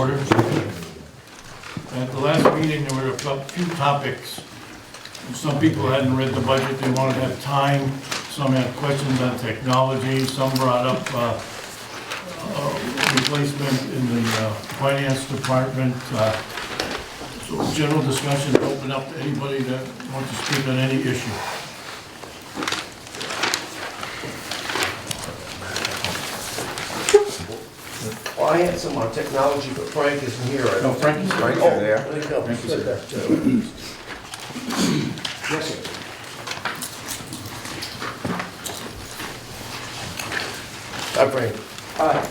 order. At the last meeting, there were a few topics. Some people hadn't read the budget, they wanted to have time. Some had questions on technology, some brought up replacement in the finance department. So general discussion, open up to anybody that wants to speak on any issue. Well, I had some on technology, but Frank isn't here. No, Frankie's right Oh, there. there you go. Frankie's Sit there. there. Yes, sir. Hi, Frank. Hi.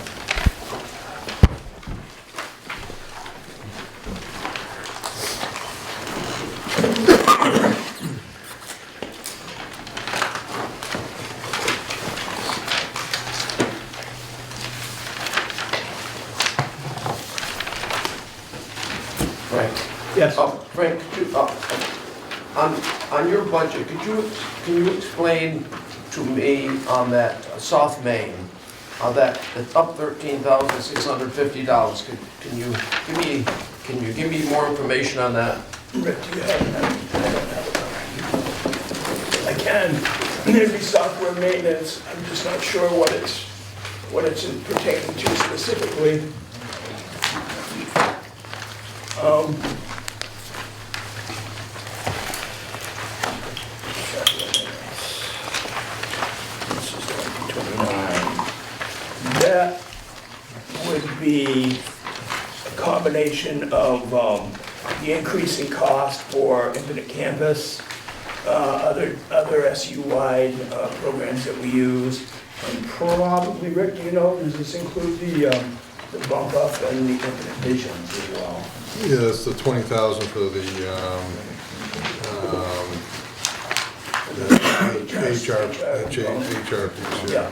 Frank. Yes. Frank, could you, on your budget, can you explain to me on that South Main, that it's up $13,650? Can you give me more information on that? Rick, do you have that? I can. Maybe software maintenance, I'm just not sure what it's pertaining to specifically. This is 29. That would be a combination of the increasing cost for Infinite Campus, other SU-wide programs that we use, and probably, Rick, do you know, does this include the bump up and the Infinite Visions as well? Yeah, it's the 20,000 for the HR piece. Yeah.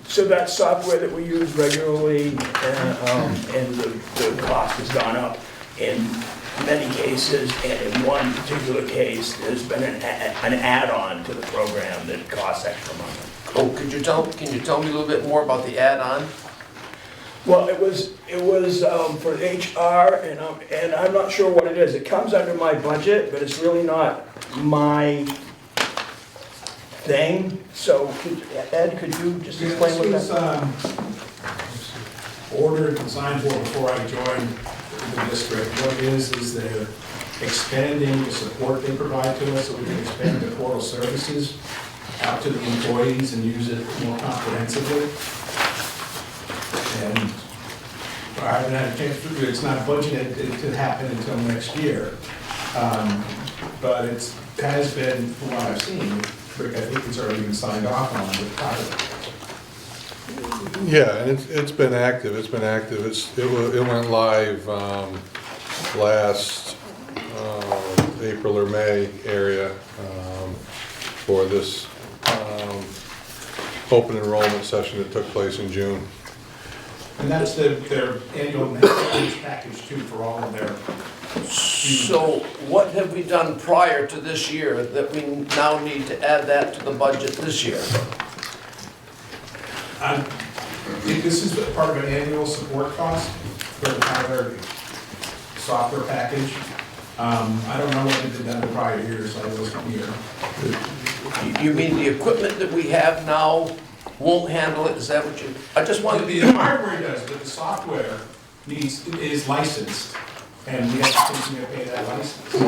So that software that we use regularly, and the cost has gone up in many cases, and in one particular case, there's been an add-on to the program that costs extra money. Oh, can you tell me a little bit more about the add-on? Well, it was for HR, and I'm not sure what it is. It comes under my budget, but it's really not my thing. So, Ed, could you just explain what This that? was ordered and signed for before I joined the district. What it is they're expanding the support they provide to us, so we can expand the portal services out to the employees and use it more comprehensively. And I haven't had a chance to, it's not budgeted to happen until next year. But it has been, from what I've seen, Rick, I think it's already been signed off on with private. Yeah, and it's been active, it went live last April or May area for this open enrollment session that took place in June. And that's their annual maintenance package too for all of their. So what have we done prior to this year that we now need to add that to the budget this year? This is part of an annual support cost for the Tyler software package. I don't know what they did done in prior years, I wasn't here. You mean the equipment that we have now won't handle it? Is that what you, I just wanted to be. The hardware does, but the software is licensed, and we have to continue to pay that license.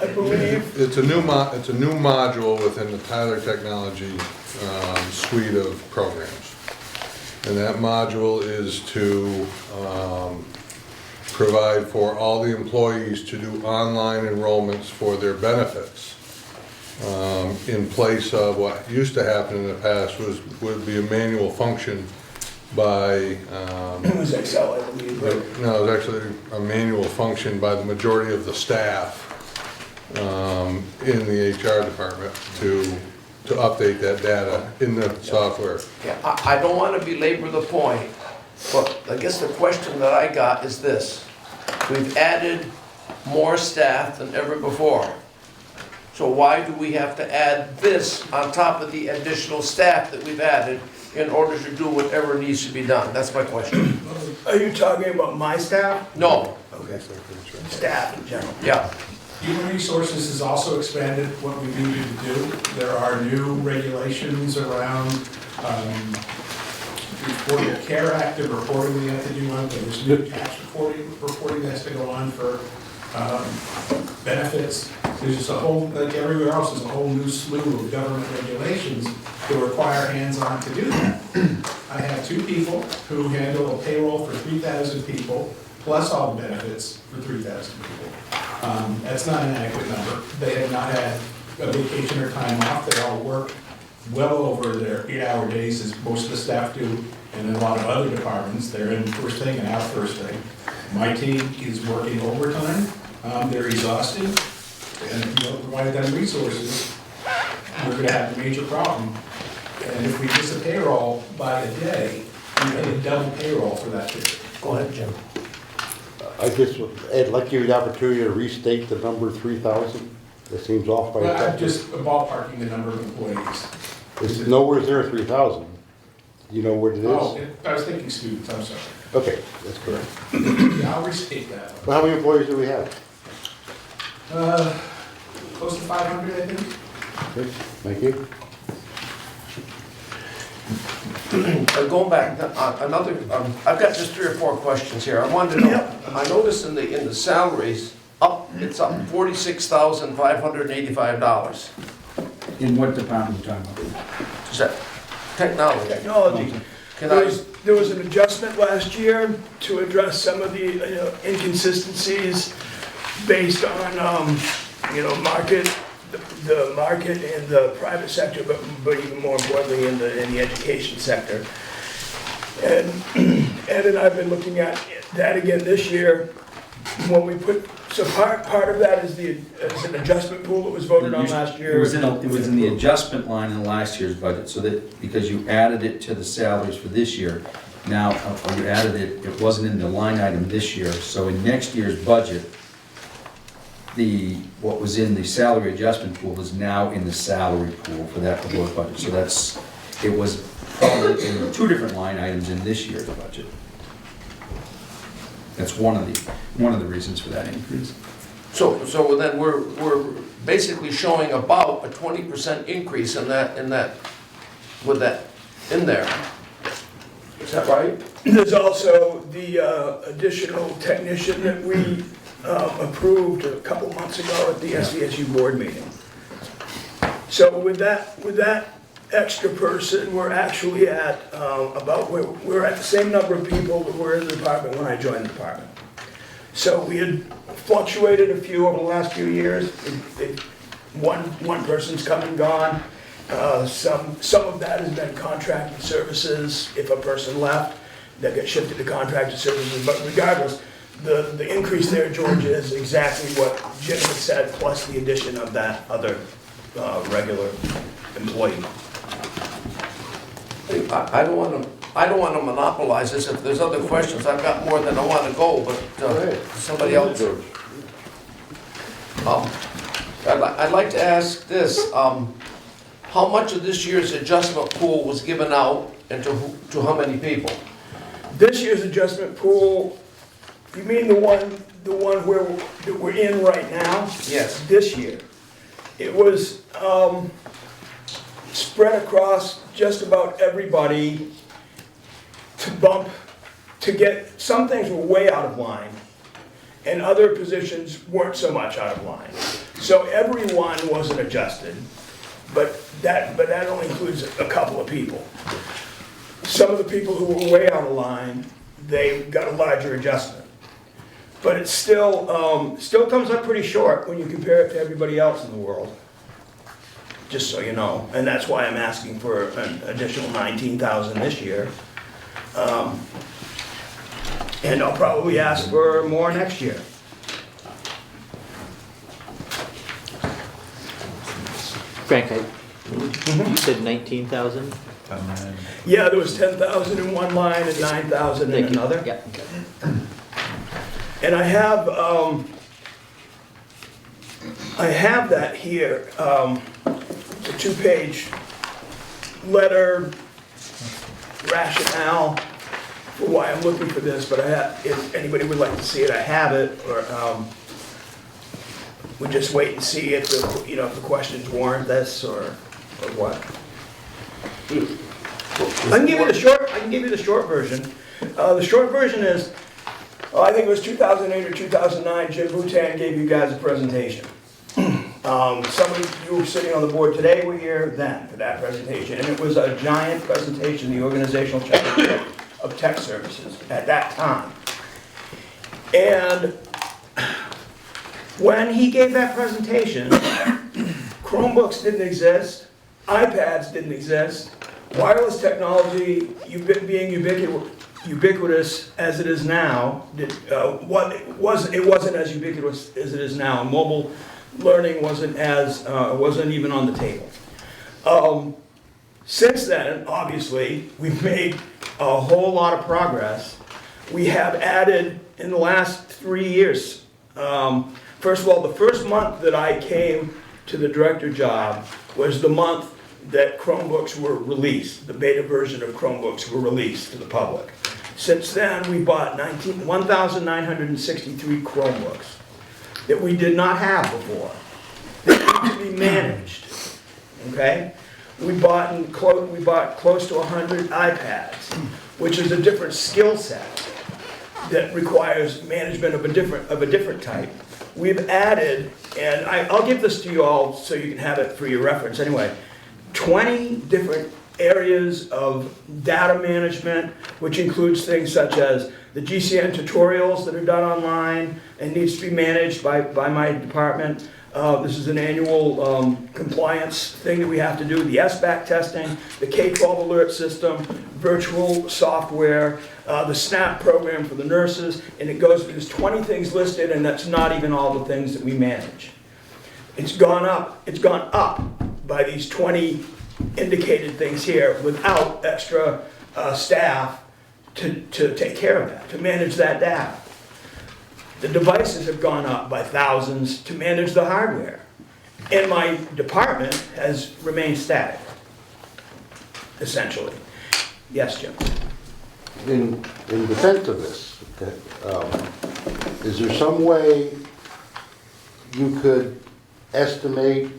I believe, It's a new module within the Tyler Technology suite of programs. And that module is to provide for all the employees to do online enrollments for their benefits. In place of what used to happen in the past would be a manual function by, it was Excel, I believe, right? no, it was actually a manual function by the majority of the staff in the HR department to update that data in the software. Yeah, I don't want to belabor the point, but I guess the question that I got is this. We've added more staff than ever before. So why do we have to add this on top of the additional staff that we've added in order to do whatever needs to be done? That's my question. Are you talking about my staff? No, Okay. Staff in general. yeah, Human Resources has also expanded what we needed to do. There are new regulations around Affordable Care Act and reporting we have to do on, there's new tax reporting that has to go on for benefits. There's just a whole, like everywhere else, there's a whole new slew of government regulations that require hands-on to do that. I have 2 people who handle a payroll for 3,000 people, plus all the benefits for 3,000 people. That's not an adequate number. They have not had a vacation or time off. They all work well over their 8-hour days, as most of the staff do, and in a lot of other departments, they're in first thing and out first thing. My team is working overtime. They're exhausted, and if you don't provide them resources, we're gonna have a major problem. And if we miss a payroll by a day, we pay a double payroll for that period. go ahead, Jim. I guess I'd like to give you the opportunity to restate the number 3,000. That seems off by a Well, I'm factor. just ballparking the number of employees. It's nowhere near 3,000. You know what it Oh, is? I was thinking students, I'm sorry. Okay, that's correct. Yeah, I'll restate that. Well, how many employees do we have? Close to 500, I think. Okay, thank you. Going back, another, I've got just 3 or 4 questions here. I wanted to know, I noticed in the salaries, it's up $46,585. In what department are you talking about? Is that technology? Technology. Can There was an adjustment last year to address some of the inconsistencies based on, market, the market in the private sector, but even more importantly in the education sector. And Ed and I've been looking at that again this year, when we put, so part of that is an adjustment pool that was voted on last year. It was in the adjustment line in last year's budget, so that, because you added it to the salaries for this year, now, or you added it, it wasn't in the line item this year, so in next year's budget, what was in the salary adjustment pool is now in the salary pool for that proposed budget, so it was probably in 2 different line items in this year's budget. That's one of the reasons for that increase. So then we're basically showing about a 20% increase in that, with that in there. Is that right? There's also the additional technician that we approved a couple months ago at the SVSU board meeting. So with that extra person, we're actually at we're at the same number of people that were in the department when I joined the department. So we had fluctuated a few over the last few years. One person's come and gone. Some of that has been contracted services. If a person left, they get shifted to contracted services. But regardless, the increase there, George, is exactly what Jim had said, plus the addition of that other regular employee. I don't want to monopolize this. If there's other questions, I've got more than I want to go, but somebody else. I'd like to ask this. How much of this year's adjustment pool was given out and to how many people? This year's adjustment pool, you mean the one that we're in right now? Yes. This year. It was spread across just about everybody to get, some things were way out of line, and other positions weren't so much out of line. So everyone wasn't adjusted, but that only includes a couple of people. Some of the people who were way out of line, they got a larger adjustment. But it still comes up pretty short when you compare it to everybody else in the world. Just so you know, and that's why I'm asking for an additional 19,000 this year. And I'll probably ask for more next year. Frank, you said 19,000? Yeah, there was 10,000 in one line and 9,000 in another. Yeah. And I have that here, the 2-page letter rationale for why I'm looking for this, but if anybody would like to see it, I have it, or, we just wait and see if the, you know, if the questions warrant this, or what. I can give you the short version. The short version is, I think it was 2008 or 2009, Jim Boutin gave you guys a presentation. Some of you sitting on the board today were here then for that presentation, and it was a giant presentation, the organizational chapter of tech services at that time. And when he gave that presentation, Chromebooks didn't exist, iPads didn't exist, wireless technology being ubiquitous as it is now, it wasn't as ubiquitous as it is now. Mobile learning wasn't even on the table. Since then, obviously, we've made a whole lot of progress. We have added in the last 3 years. First of all, the first month that I came to the director job was the month that Chromebooks were released. The beta version of Chromebooks were released to the public. Since then, we bought 1,963 Chromebooks that we did not have before. They need to be managed, okay? We bought close to 100 iPads, which is a different skill set that requires management of a different type. We've added, and I'll give this to you all so you can have it for your reference anyway, 20 different areas of data management, which includes things such as the GCN tutorials that are done online and needs to be managed by my department. This is an annual compliance thing that we have to do, the SBAC testing, the K-12 alert system, virtual software, the SNAP program for the nurses, and there's 20 things listed, and that's not even all the things that we manage. It's gone up by these 20 indicated things here without extra staff to take care of that, to manage that data. The devices have gone up by thousands to manage the hardware. And my department has remained static, essentially. Yes, Jim? In defense of this, okay, is there some way you could estimate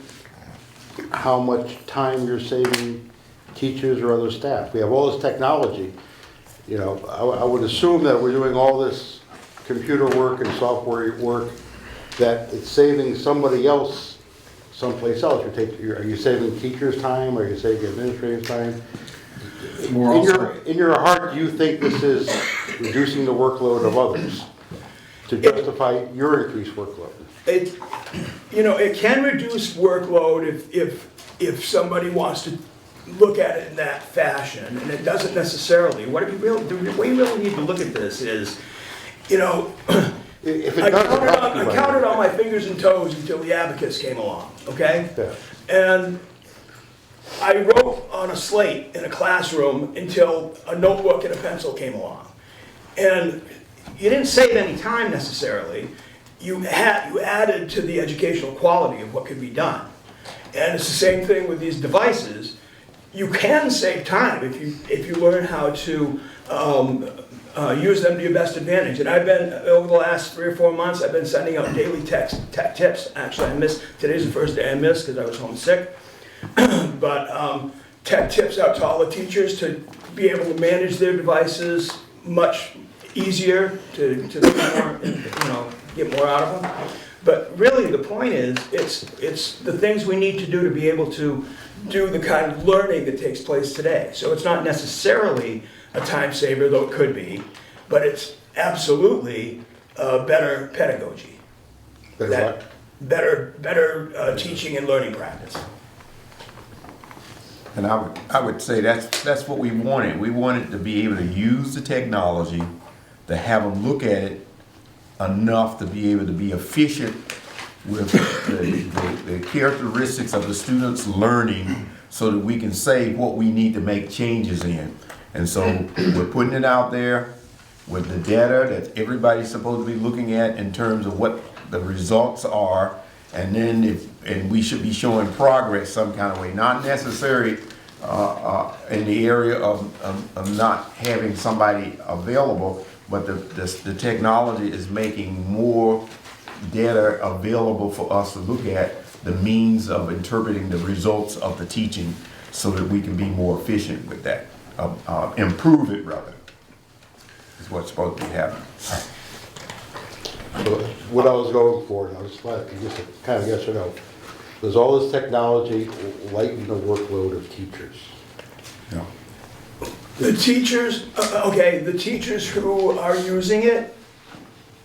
how much time you're saving teachers or other staff? We have all this technology. You know, I would assume that we're doing all this computer work and software work, that it's saving somebody else someplace else. Are you saving teachers' time? Are you saving administrators' time? In your heart, do you think this is reducing the workload of others to justify your increased workload? It can reduce workload if somebody wants to look at it in that fashion, and it doesn't necessarily. The way you really need to look at this is, If it I doesn't, counted on my fingers and toes until the abacus came along, okay? Yeah. And I wrote on a slate in a classroom until a notebook and a pencil came along. And you didn't save any time necessarily. You added to the educational quality of what could be done. And it's the same thing with these devices. You can save time if you learn how to use them to your best advantage. And I've been, over the last 3 or 4 months, I've been sending out daily tech tips. Actually, today's the first day I missed because I was homesick. But tech tips out to all the teachers to be able to manage their devices much easier, to get more out of them. But really, the point is, it's the things we need to do to be able to do the kind of learning that takes place today. So it's not necessarily a time saver, though it could be, but it's absolutely better pedagogy. Better what? Better teaching and learning practice. And I would say that's what we wanted. We wanted to be able to use the technology, to have them look at it enough to be able to be efficient with the characteristics of the students' learning, so that we can say what we need to make changes in. And so we're putting it out there with the data that everybody's supposed to be looking at in terms of what the results are, and then we should be showing progress some kind of way. Not necessarily in the area of not having somebody available, but the technology is making more data available for us to look at, the means of interpreting the results of the teaching so that we can be more efficient with that, improve it rather, is what's supposed to be happening. So what I was going for, and I was just kind of yes or no, does all this technology lighten the workload of teachers? No. The teachers, okay, the teachers who are using it,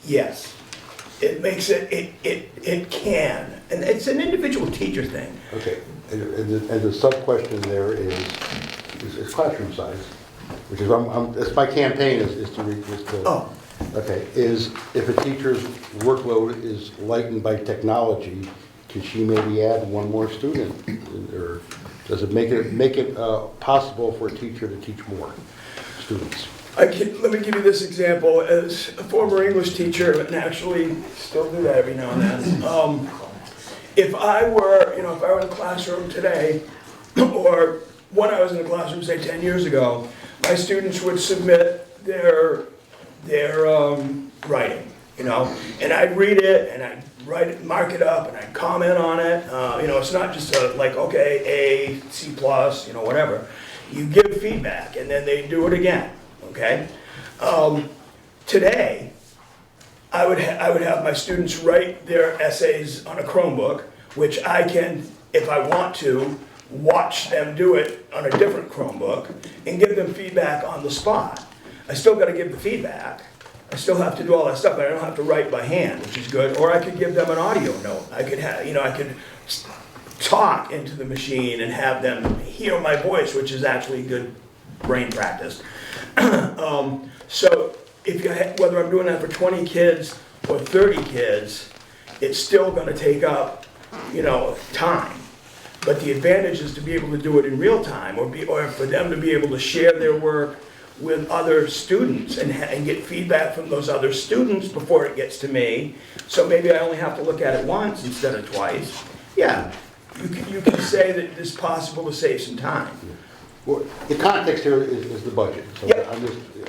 yes. It makes it can, and it's an individual teacher thing. Okay, and the sub-question there is classroom size, which is, it's my campaign is to, Oh. okay, is if a teacher's workload is lightened by technology, can she maybe add one more student? Or does it make it possible for a teacher to teach more students? Let me give you this example. As a former English teacher, and actually still do that every now and then, if I were in the classroom today, or when I was in the classroom, say 10 years ago, my students would submit their writing, and I'd read it, and I'd write it, mark it up, and I'd comment on it. It's not just okay, A, C+, whatever. You give feedback, and then they do it again. Okay. Today, I would have my students write their essays on a Chromebook, which I can, if I want to, watch them do it on a different Chromebook and give them feedback on the spot. I still got to give the feedback. I still have to do all that stuff, but I don't have to write by hand, which is good. Or I could give them an audio note. I could have, I could talk into the machine and have them hear my voice, which is actually good brain practice. So whether I'm doing that for 20 kids or 30 kids, it's still going to take up, time. But the advantage is to be able to do it in real time, or for them to be able to share their work with other students and get feedback from those other students before it gets to me. So maybe I only have to look at it once instead of twice. Yeah, you can say that it's possible to save some time. Well, the context here is the budget, so Yep.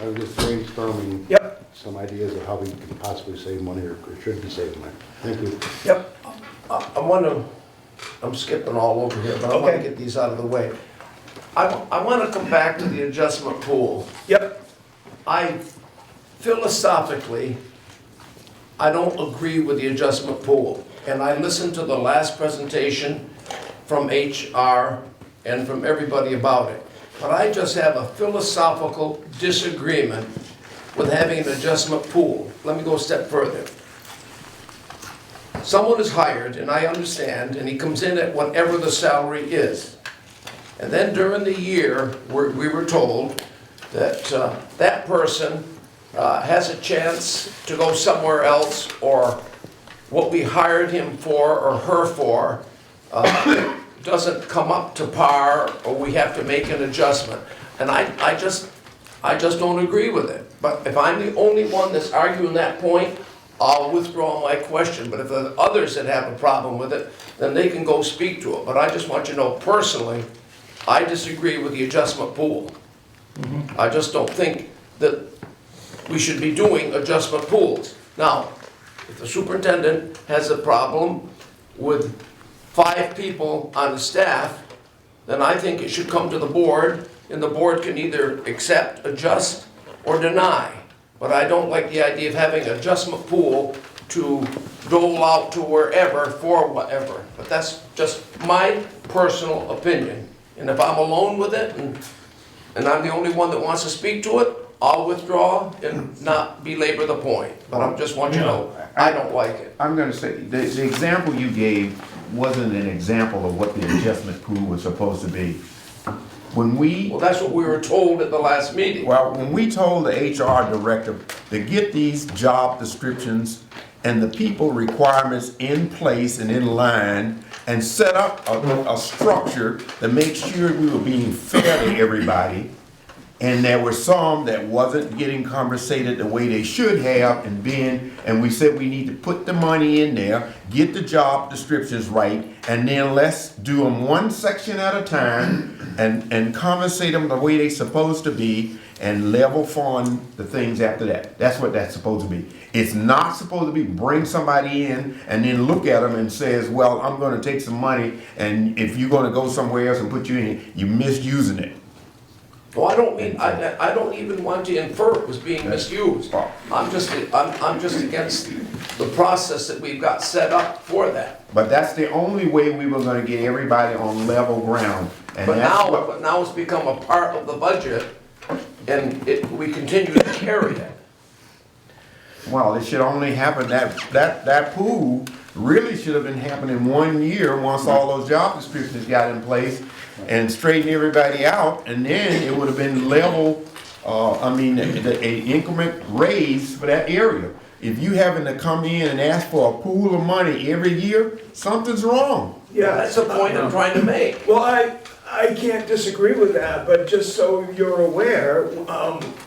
I'm just brainstorming Yep. some ideas of how we can possibly save money or should be saving money. Thank you. Yep. I'm skipping all over here, but I want to Okay. get these out of the way. I want to come back to the adjustment pool. Yep. Philosophically, I don't agree with the adjustment pool. And I listened to the last presentation from HR and from everybody about it. But I just have a philosophical disagreement with having an adjustment pool. Let me go a step further. Someone is hired, and I understand, and he comes in at whatever the salary is. And then during the year, we were told that that person has a chance to go somewhere else, or what we hired him for or her for doesn't come up to par, or we have to make an adjustment. And I just don't agree with it. But if I'm the only one that's arguing that point, I'll withdraw my question. But if there are others that have a problem with it, then they can go speak to it. But I just want you to know personally, I disagree with the adjustment pool. I just don't think that we should be doing adjustment pools. Now, if the superintendent has a problem with 5 people on the staff, then I think it should come to the board, and the board can either accept, adjust, or deny. But I don't like the idea of having an adjustment pool to dole out to wherever for whatever. But that's just my personal opinion. And if I'm alone with it, and I'm the only one that wants to speak to it, I'll withdraw and not belabor the point. But I just want you to know, I don't like it. I'm gonna say, the example you gave wasn't an example of what the adjustment pool was supposed to be. When we, Well, that's what we were told at the last meeting. when we told the HR director to get these job descriptions and the people requirements in place and in line, and set up a structure to make sure we were being fair to everybody, And there were some that wasn't getting conversated the way they should have and we said we need to put the money in there, get the job descriptions right, and then let's do them one section at a time and conversate them the way they supposed to be and level fund the things after that. That's what that's supposed to be. It's not supposed to be bring somebody in and then look at them and says, well, I'm gonna take some money and if you're gonna go somewhere else and put you in, you're misusing it. Well, I don't mean, I don't even want to infer it was being misused. I'm just against the process that we've got set up for that. But that's the only way we were gonna get everybody on level ground. And But that's what, now it's become a part of the budget, and we continue to carry it. well, it should only happen, that pool really should have been happening 1 year once all those job descriptions got in place and straighten everybody out, and then it would have been level, a increment raise for that area. If you having to come in and ask for a pool of money every year, something's wrong. Yeah, That's the point I'm trying to make. well, I can't disagree with that, but just so you're aware,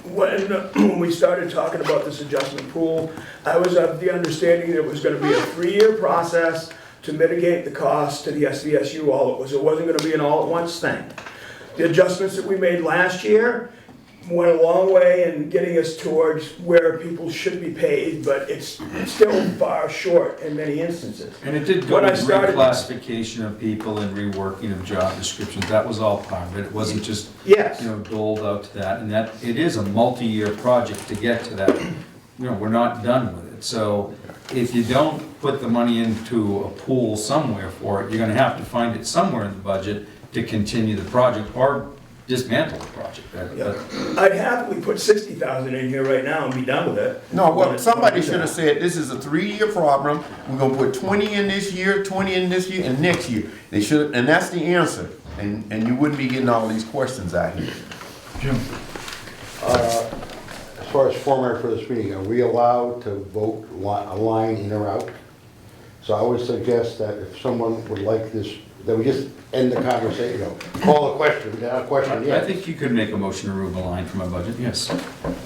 when we started talking about this adjustment pool, I was of the understanding that it was gonna be a 3-year process to mitigate the cost to the SVSU all it was. It wasn't gonna be an all-at-once thing. The adjustments that we made last year went a long way in getting us towards where people should be paid, but it's still far short in many instances. And it did go When I with started- reclassification of people and reworking of job descriptions. That was all part of it. It wasn't just, Yes. doled out to that. And that, it is a multi-year project to get to that. We're not done with it. So if you don't put the money into a pool somewhere for it, you're gonna have to find it somewhere in the budget to continue the project or dismantle the project. I'd happily put 60,000 in here right now and be done with it. No, well, somebody should have said, this is a 3-year problem, we're gonna put 20 in this year, 20 in this year, and next year. They should, and that's the answer, and you wouldn't be getting all these questions out here. Jim? As far as format for this meeting, are we allowed to vote a line in or out? So I would suggest that if someone would like this, that we just end the conversation, call a question, not a question I yet. think you could make a motion to remove a line from a budget, yes.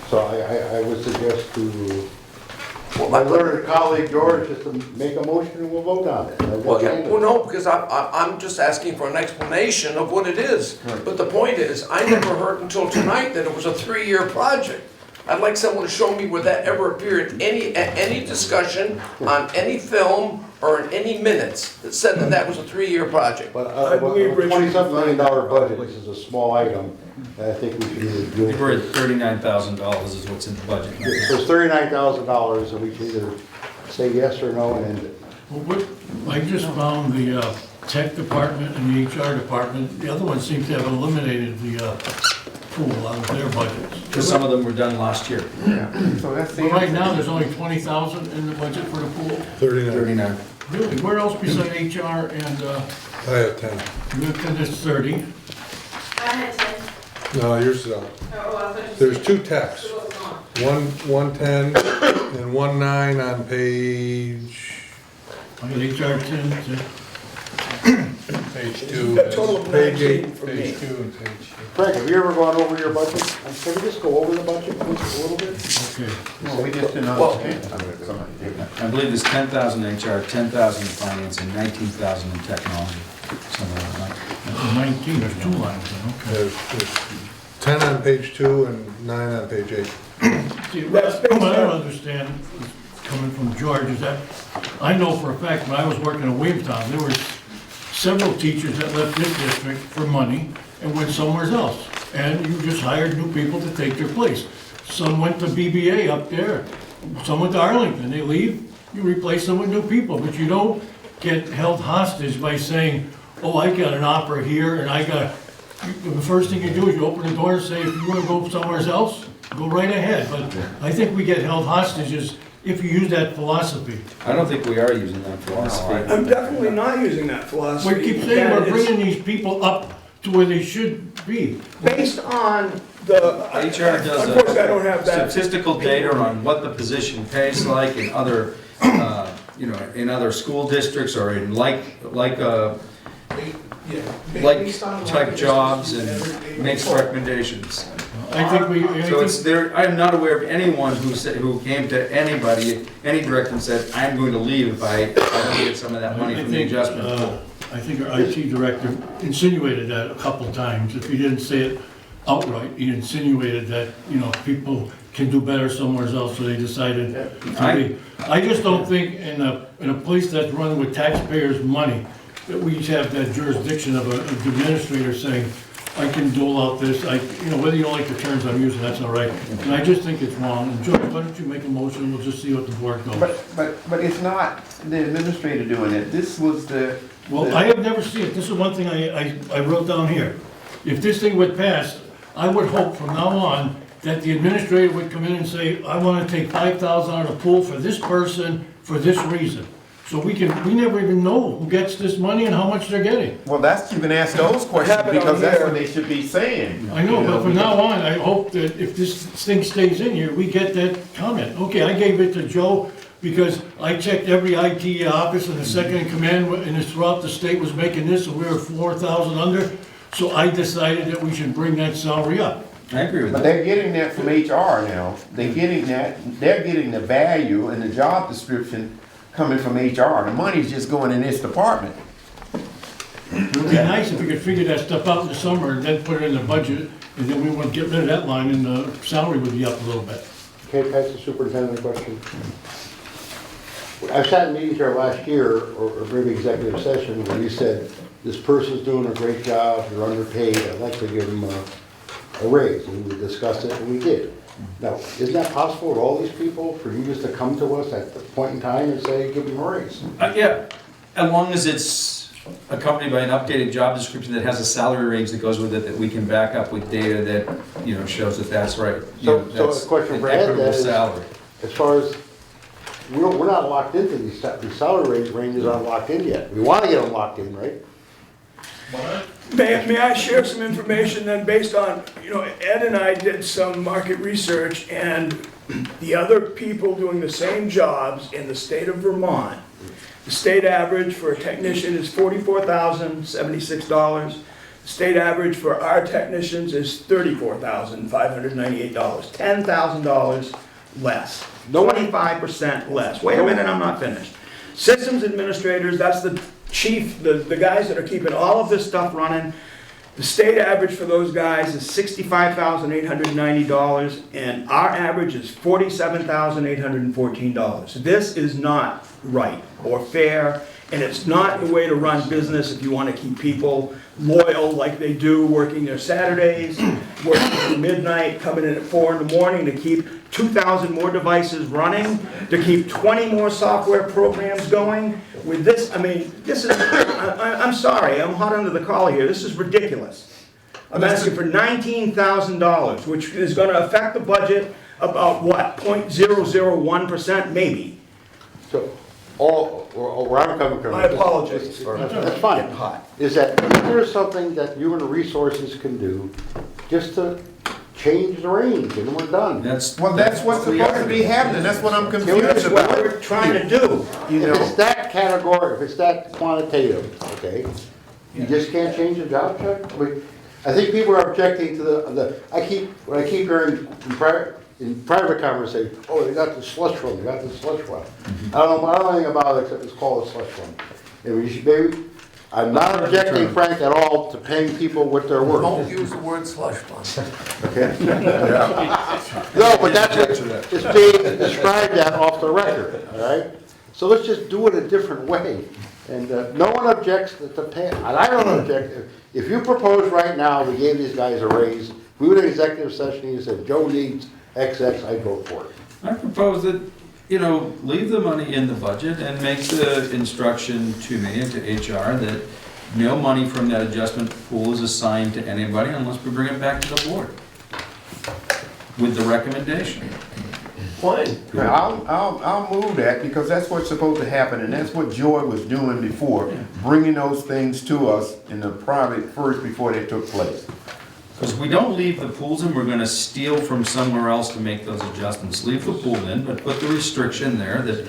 So I would suggest to, Well, my learned colleague George, just to make a motion and we'll vote on it. Well, no, because I'm just asking for an explanation of what it is. But the point is, I never heard until tonight that it was a 3-year project. I'd like someone to show me where that ever appeared, any discussion on any film or in any minutes that said that that was a 3-year project. But I believe Richard- $27 million budget, this is a small item, and I think we should either I do think we're at it. $39,000 is what's in the budget. So it's $39,000, and we can either say yes or no and end it. Well, I just found the tech department and the HR department, the other ones seem to have eliminated the pool out of their budgets. Because some of them were done last year. So that's the But right answer. now, there's only 20,000 in the budget for the pool. 39. 39. Really? Where else beside HR and, I have 10. there's 30? I had 10. No, yours is out. Oh, I thought you said. There's 2 techs. So what's gone? 110 and 19 on page. I got HR 10. Page A total of Page 19 8, for me. page 2 and page. Frank, have you ever gone over your budget? Can we just go over the budget just a little bit? Okay. Well, we just didn't Well- understand. Somebody did. I believe there's 10,000 in HR, 10,000 in finance, and 19,000 in technology. Somewhere like that. 19, there's 2 lines, then, okay. There's 10 on page 2 and 9 on page 8. See, That's what I based don't on- understand, coming from George, is that, I know for a fact, when I was working in Williamstown, there were several teachers that left this district for money and went somewhere else. And you just hired new people to take their place. Some went to BBA up there, some went to Arlington, they leave, you replace them with new people, but you don't get held hostage by saying, oh, I got an offer here and I got, the first thing you do is you open the door and say, if you wanna go somewhere else, go right ahead. But I think we get held hostages if you use that philosophy. I don't think we are using that philosophy. I'm definitely not using that philosophy. We keep saying we're And it's bringing these people up to where they should be. based on the. HR does Unfortunately, I don't have that. statistical data on what the position pays like in other, in other school districts or in like like, type jobs and makes recommendations. I think So it's there, I am not aware of anyone who came to anybody, any director and said, I'm going to leave if I don't get some of that money from the adjustment pool. I think our IT director insinuated that a couple of times. If he didn't say it outright, he insinuated that, people can do better somewhere else, so they decided to leave. I just don't think in a place that's run with taxpayers' money, that we have that jurisdiction of an administrator saying, I can dole out this, whether you don't like the terms I'm using, that's all right. And I just think it's wrong. And George, why don't you make a motion, we'll just see what the board goes. But it's not the administrator doing it, this was the. Well, I have never seen it. This is one thing I wrote down here. If this thing would pass, I would hope from now on that the administrator would come in and say, I want to take 5,000 out of the pool for this person, for this reason. So we never even know who gets this money and how much they're getting. Well, you can ask those questions, Have it on because that's here. what they should be saying. I know, but from now on, I hope that if this thing stays in here, we get that comment. Okay, I gave it to Joe because I checked every IT office and the second in command and throughout the state was making this, and we were 4,000 under. So I decided that we should bring that salary up. I agree with But that. they're getting that from HR now, they're getting the value and the job description coming from HR, the money's just going in this department. It would be nice if we could figure that stuff out in the summer and then put it in the budget, and then we wouldn't get rid of that line and the salary would be up a little bit. Okay, can I ask the superintendent a question? I've sat in meetings here last year, or maybe executive session, where you said, this person's doing a great job, they're underpaid, I'd like to give them a raise, and we discussed it, and we did. Now, isn't that possible with all these people, for you just to come to us at the point in time and say, give them a raise? Yeah, as long as it's accompanied by an updated job description that has a salary range that goes with it, that we can back up with data that, shows that that's right. So the question for Ed then is, salary. as far as, we're not locked into these salary ranges aren't locked in yet. We want to get them locked in, right? May I share some information then based on, Ed and I did some market research, and the other people doing the same jobs in the state of Vermont, the state average for a technician is $44,076. The state average for our technicians is $34,598, $10,000 less, 25% less. Wait a minute, I'm not finished. Systems administrators, that's the chief, the guys that are keeping all of this stuff running. The state average for those guys is $65,890, and our average is $47,814. This is not right or fair, and it's not the way to run business if you want to keep people loyal like they do, working their Saturdays, working till midnight, coming in at 4 in the morning to keep 2,000 more devices running, to keep 20 more software programs going. With this, this is, I'm sorry, I'm hot under the collar here, this is ridiculous. I'm asking for $19,000, which is gonna affect the budget about what, 0.001% maybe. So, where I'm coming from. My apologies for That's fine. getting hot. Is that if there's something that human resources can do, just to change the range, and then we're done. That's What's supposed to be happening, that's what I'm confused That's what about. we're trying to do. If it's that category, if it's that quantitative, okay, you just can't change the job check? I think people are objecting to when I keep hearing in private conversation, oh, they got the slush fund, they got the slush fund. I don't know anything about it except it's called a slush fund. And we should maybe, I'm not objecting, Frank, at all to paying people what they're worth. Don't use the word slush fund. Okay? No, but that's what it's being described at off the record, all right? So let's just do it a different way. And no one objects to pay, and I don't object. If you propose right now, we gave these guys a raise, we were in executive session, and you said, Joe needs XX, I'd vote for it. I propose that, leave the money in the budget and make the instruction to me and to HR that no money from that adjustment pool is assigned to anybody unless we bring it back to the board with the recommendation. Fine. I'll move that, because that's what's supposed to happen, and that's what Joy was doing before, bringing those things to us in the private first before they took place. Because we don't leave the pools in, we're gonna steal from somewhere else to make those adjustments. Leave the pool in, but put the restriction there that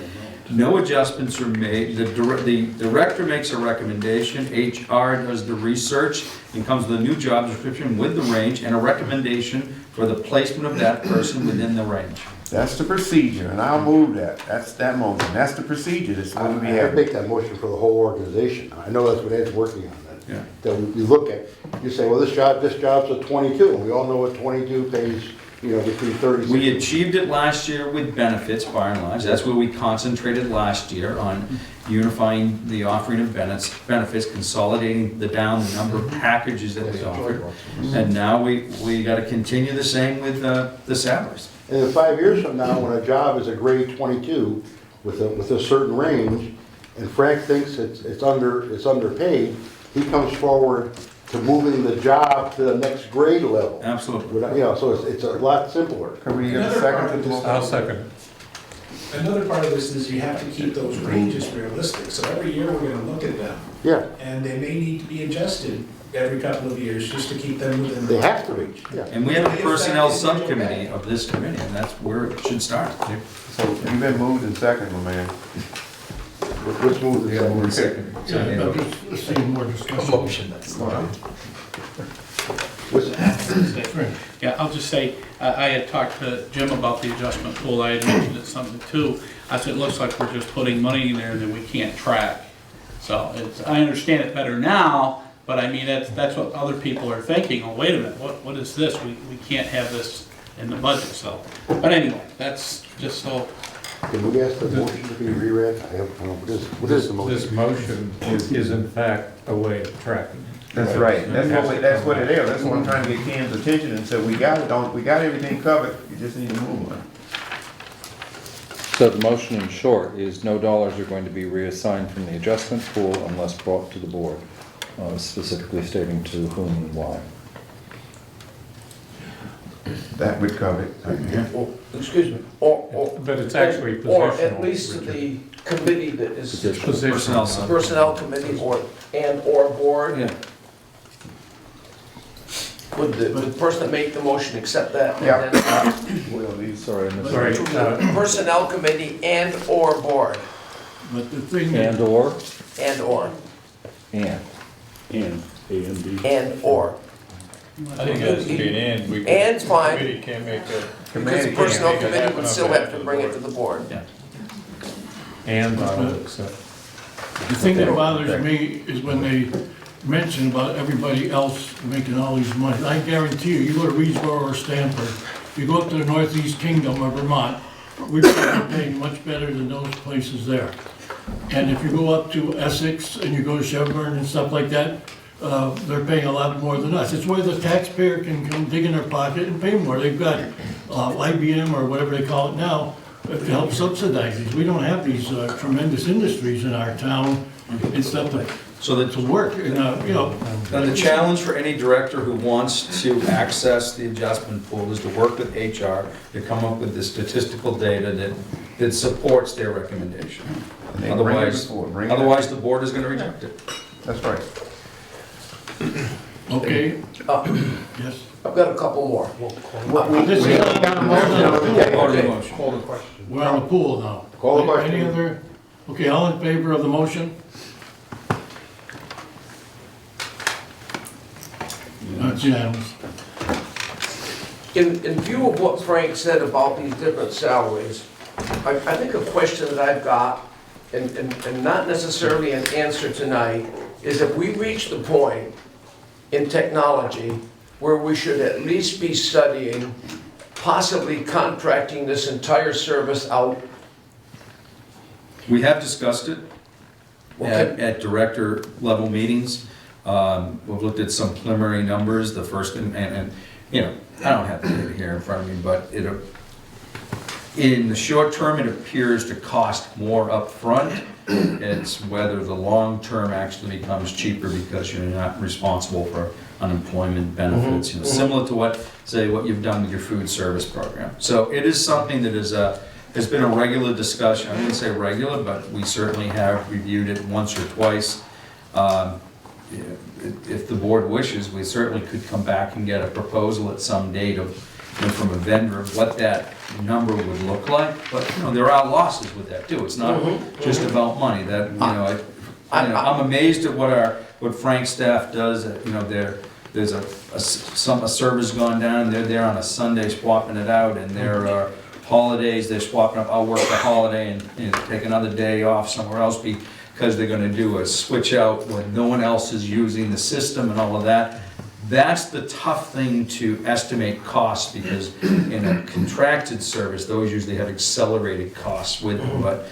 No adjustments are made. The director makes a recommendation, HR does the research, and comes with a new job description with the range and a recommendation for the placement of that person within the range. That's the procedure, and I'll move that. That's that motion. That's the procedure. That's what we I have. make that motion for the whole organization. I know that's what Ed's working on. Yeah. That we look at, you say, well, this job's a 22, and we all know what 22 pays, between 30. We achieved it last year with benefits, by and large. That's where we concentrated last year, on unifying the offering of benefits, consolidating down the number of packages that we offered. And now we gotta continue the same with the salaries. And in 5 years from now, when a job is a grade 22 with a certain range, and Frank thinks it's underpaid, he comes forward to moving the job to the next grade level. Absolutely. So it's a lot simpler. Can we get a Another second part to of the this- motion? I'll second it. Another part of this is you have to keep those ranges realistic, so every year we're gonna look at them, Yeah, and they may need to be adjusted every couple of years just to keep them within. they have to reach, yeah. And we have a personnel subcommittee of this committee, and that's where it should start. So you've been moved and seconded, my man. Let's move this. Yeah, but let's see more discussion. Yeah, I'll just say, I had talked to Jim about the adjustment pool, I had mentioned it something too. I said, it looks like we're just putting money in there that we can't track. So I understand it better now, but I mean, that's what other people are thinking. Oh, wait a minute, what is this? We can't have this in the budget, so. But anyway, that's just so. Can we ask the motion to be reread? I don't know, what is the motion? This motion is in fact a way of tracking. That's right. That's what it is. That's what I'm trying to get Ken's attention and say, we got everything covered. You just need to move on. So the motion in short is no dollars are going to be reassigned from the adjustment pool unless brought to the board, specifically stating to whom and why. That would cover it. Excuse me, or. But it's actually Or at positional, least to the committee that is Personnel sub. personnel committee or board. Yeah. Would the person that made the motion accept that? Yeah. And then, Sorry, I missed Sorry, personnel committee and/or board, But the thing and is, or? and/or, And. and/or. I think it has to be an and. We And's fine. Committee can't make a. Because the personnel committee would still have to bring it to the board. And I will accept. the thing that bothers me is when they mention about everybody else making all these money. I guarantee you go to Reedsboro or Stanford, you go up to the Northeast Kingdom or Vermont, we're paying much better than those places there. And if you go up to Essex and you go to Shelburne and stuff like that, they're paying a lot more than us. It's where the taxpayer can come dig in their pocket and pay more. They've got IBM or whatever they call it now to help subsidize these. We don't have these tremendous industries in our town and stuff to work, and, And the challenge for any director who wants to access the adjustment pool is to work with HR to come up with the statistical data that supports their recommendation. And they bring it Otherwise, before, bring it otherwise the board is gonna reject it. That's right. okay, yes. I've got a couple more. This is on Vote of the motion. Call the question. we're on the pool now. Call the question. Any other, okay, all in favor of the motion? That's unanimous. In view of what Frank said about these different salaries, I think a question that I've got, and not necessarily an answer tonight, is if we reach the point in technology where we should at least be studying possibly contracting this entire service out. We have discussed it Okay. at director level meetings. We've looked at some preliminary numbers, the first, and, you know, I don't have the data here in front of me, but in the short term, it appears to cost more upfront. It's whether the long term actually becomes cheaper because you're not responsible for unemployment benefits, you know, similar to what you've done with your food service program. So it is something that has been a regular discussion. I wouldn't say regular, but we certainly have reviewed it once or twice. If the board wishes, we certainly could come back and get a proposal at some date of from a vendor, what that number would look like, but, there are losses with that too. It's not just about money, that, I'm amazed at what Frank's staff does, there's a server's gone down, they're there on a Sunday swapping it out, and there are holidays, they're swapping up, I'll work the holiday and take another day off somewhere else because they're gonna do a switch out when no one else is using the system and all of that. That's the tough thing to estimate costs, because in a contracted service, those usually have accelerated costs with them, but,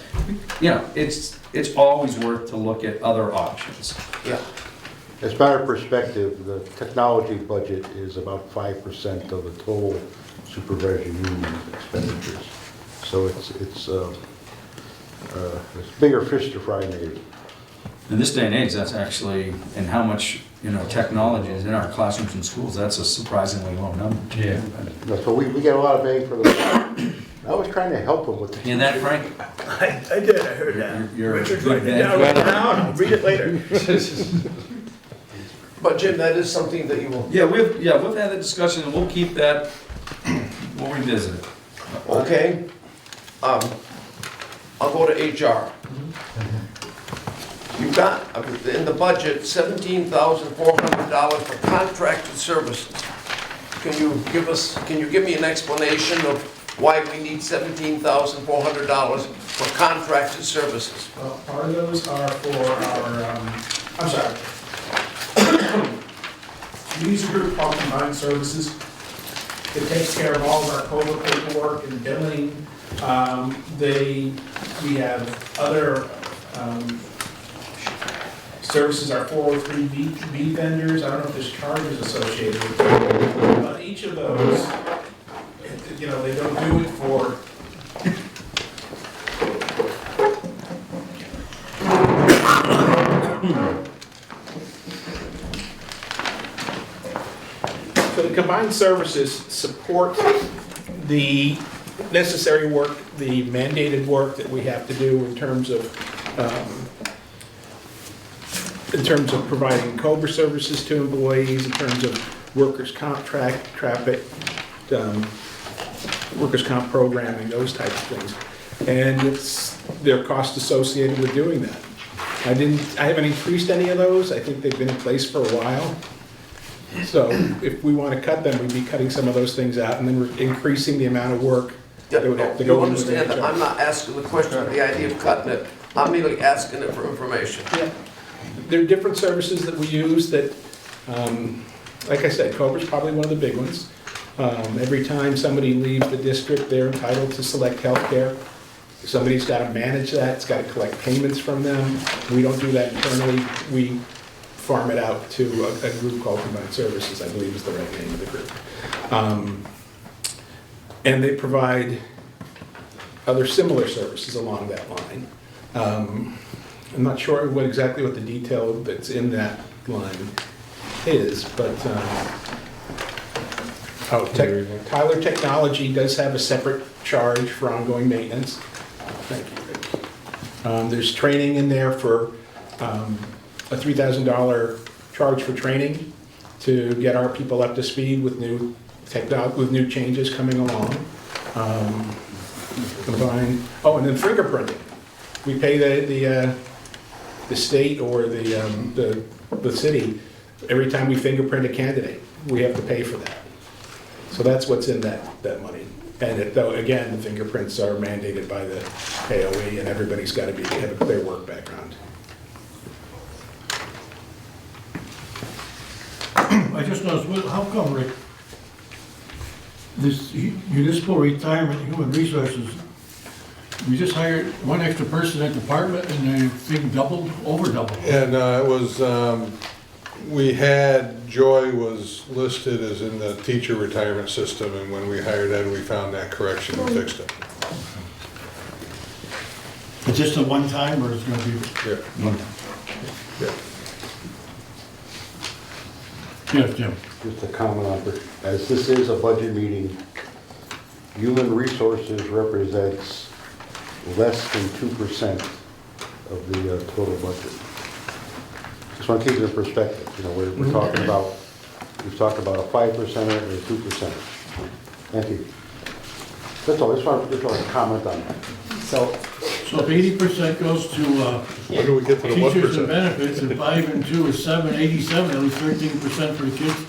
it's always worth to look at other options. Yeah. As a matter of perspective, the technology budget is about 5% of the total supervision union expenditures. So it's bigger fish to fry maybe. In this day and age, that's actually, and how much, technology is in our classrooms and schools, that's a surprisingly low number. Yeah. So we get a lot of bang for the buck. I was trying to help them with the. Hear that, Frank? I did, I heard that. You're- Richard's you're- writing it down right now, I'll read it later. But Jim, that is something that you will, Yeah, we've had the discussion, and we'll keep that, we'll revisit it. okay? I'll go to HR. You've got, in the budget, $17,400 for contracted services. Can you give me an explanation of why we need $17,400 for contracted services? Part of those are for our, user group called Combined Services. It takes care of all of our COBRA paperwork and billing. We have other services, our 403B vendors. I don't know if there's charges associated with them. But each of those, they don't do it for So the combined services support the necessary work, the mandated work that we have to do in terms of providing COBRA services to employees, in terms of workers' comp workers' comp programming, those types of things. And there are costs associated with doing that. I haven't increased any of those. I think they've been in place for a while. So if we want to cut them, we'd be cutting some of those things out, and then we're increasing the amount of work that would have to You go into understand that the I'm not asking the question of the idea of cutting it, I'm merely asking it for information. Yeah. There are different services that we use that, like I said, COBRA's probably one of the big ones. Every time somebody leaves the district, they're entitled to select healthcare. Somebody's got to manage that, it's got to collect payments from them. We don't do that internally. We farm it out to a group called Combined Services, I believe is the right name of the group. And they provide other similar services along that line. I'm not sure exactly what the detail that's in that line is, but Tyler Technology does have a separate charge for ongoing maintenance. Thank you, Rick. There's training in there for a $3,000 charge for training to get our people up to speed with new changes coming along. And then fingerprinting. We pay the state or the city every time we fingerprint a candidate. We have to pay for that. So that's what's in that money. And though again, the fingerprints are mandated by the AOE, and everybody's got to have a clear work background. I just noticed, how come, Rick, this municipal retirement human resources, we just hired one extra person in that department and the thing over doubled? And it was, Joy was listed as in the teacher retirement system, and when we hired Ed, we found that correction and fixed it. It's just a one time, or it's gonna be? Yeah. One time. Yeah. Yes, Jim. Just a comment on, as this is a budget meeting, human resources represents less than 2% of the total budget. Just want to keep it in perspective. We're talking about, we've talked about a 5% and a 2%. Thank you. That's all, just want to comment on that. So, So if 80% goes to When do we get to the teachers and 1%? benefits, and 5 and 2 is 87, at least 13% for the kids.